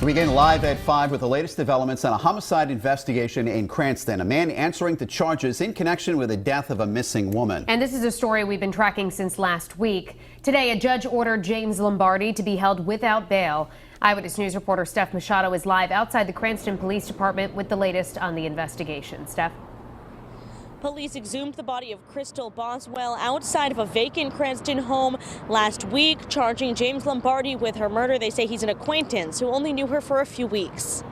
We begin live at 5 with the latest developments on a homicide investigation in Cranston. A man answering to charges in connection with the death of a missing woman. And this is a story we've been tracking since last week. Today, a judge ordered James Lombardi to be held without bail. Eyewitness News reporter Steph Machado is live outside the Cranston Police Department with the latest on the investigation. Steph? Police exhumed the body of Krystal Boswell outside of a vacant Cranston home last week, charging James Lombardi with her murder. They say he's an acquaintance who only knew her for a few weeks.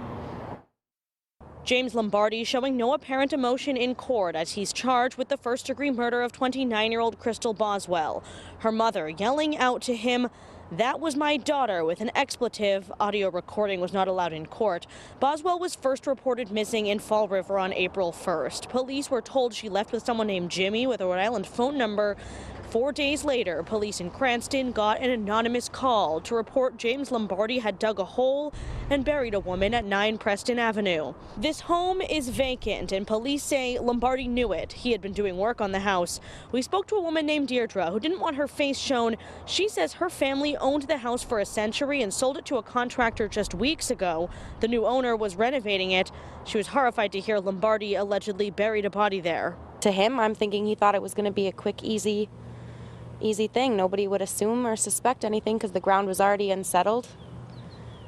James Lombardi showing no apparent emotion in court as he's charged with the first-degree murder of 29-year-old Krystal Boswell. Her mother yelling out to him, "That was my daughter," with an expletive. Audio recording was not allowed in court. Boswell was first reported missing in Fall River on April 1st. Police were told she left with someone named Jimmy with a Rhode Island phone number. 4 days later, police in Cranston got an anonymous call to report James Lombardi had dug a hole and buried a woman at 9 Preston Avenue. This home is vacant, and police say Lombardi knew it. He had been doing work on the house. We spoke to a woman named Deirdre who didn't want her face shown. She says her family owned the house for a century and sold it to a contractor just weeks ago. The new owner was renovating it. She was horrified to hear Lombardi allegedly buried a body there. To him, I'm thinking he thought it was going to be a quick, easy thing. Nobody would assume or suspect anything because the ground was already unsettled.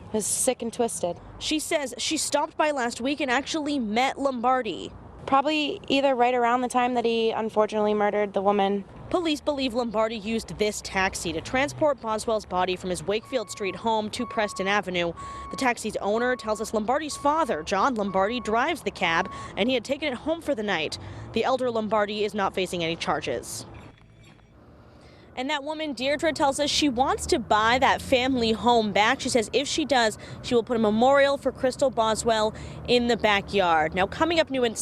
It was sick and twisted. She says she stopped by last week and actually met Lombardi. Probably either right around the time that he unfortunately murdered the woman. Police believe Lombardi used this taxi to transport Boswell's body from his Wakefield Street home to Preston Avenue. The taxi's owner tells us Lombardi's father, John Lombardi, drives the cab, and he had taken it home for the night. The elder Lombardi is not facing any charges. And that woman, Deirdre, tells us she wants to buy that family home back. She says if she does, she will put a memorial for Krystal Boswell in the backyard. Now, coming up new at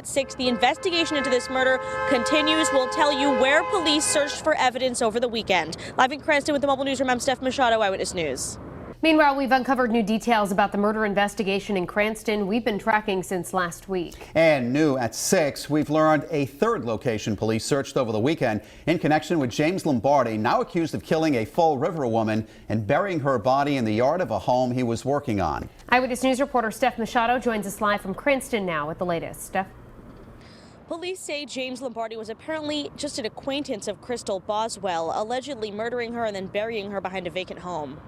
6, the investigation into this murder continues. We'll tell you where police searched for evidence over the weekend. Live in Cranston with the Mobile Newsroom, I'm Steph Machado, Eyewitness News. Meanwhile, we've uncovered new details about the murder investigation in Cranston we've been tracking since last week. And new at 6, we've learned a third location police searched over the weekend in connection with James Lombardi, now accused of killing a Fall River woman and burying her body in the yard of a home he was working on. Eyewitness News reporter Steph Machado joins us live from Cranston now with the latest. Steph? Police say James Lombardi was apparently just an acquaintance of Krystal Boswell, allegedly murdering her and then burying her behind a vacant home.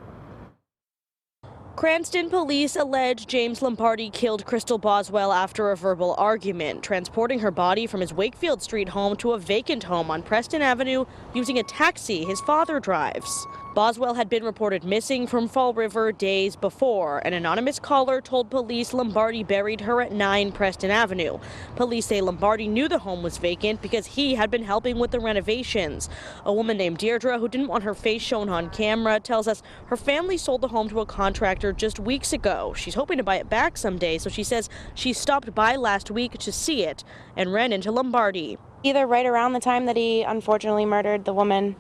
Cranston police allege James Lombardi killed Krystal Boswell after a verbal argument, transporting her body from his Wakefield Street home to a vacant home on Preston Avenue using a taxi his father drives. Boswell had been reported missing from Fall River days before. An anonymous caller told police Lombardi buried her at 9 Preston Avenue. Police say Lombardi knew the home was vacant because he had been helping with the renovations. A woman named Deirdre, who didn't want her face shown on camera, tells us her family sold the home to a contractor just weeks ago. She's hoping to buy it back someday, so she says she stopped by last week to see it and ran into Lombardi. Either right around the time that he unfortunately murdered the woman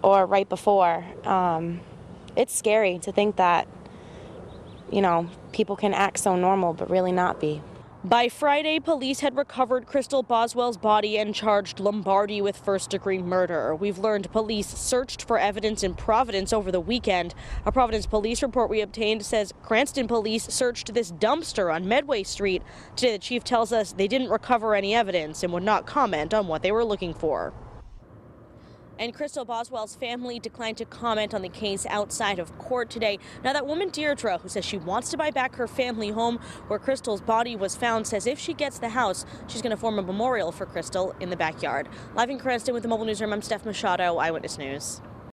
or right before. It's scary to think that, people can act so normal but really not be. By Friday, police had recovered Krystal Boswell's body and charged Lombardi with first-degree murder. We've learned police searched for evidence in Providence over the weekend. A Providence police report we obtained says Cranston police searched this dumpster on Medway Street. Today, the chief tells us they didn't recover any evidence and would not comment on what they were looking for. And Krystal Boswell's family declined to comment on the case outside of court today. Now, that woman Deirdre, who says she wants to buy back her family home where Krystal's body was found, says if she gets the house, she's going to form a memorial for Krystal in the backyard. Live in Cranston with the Mobile Newsroom, I'm Steph Machado, Eyewitness News.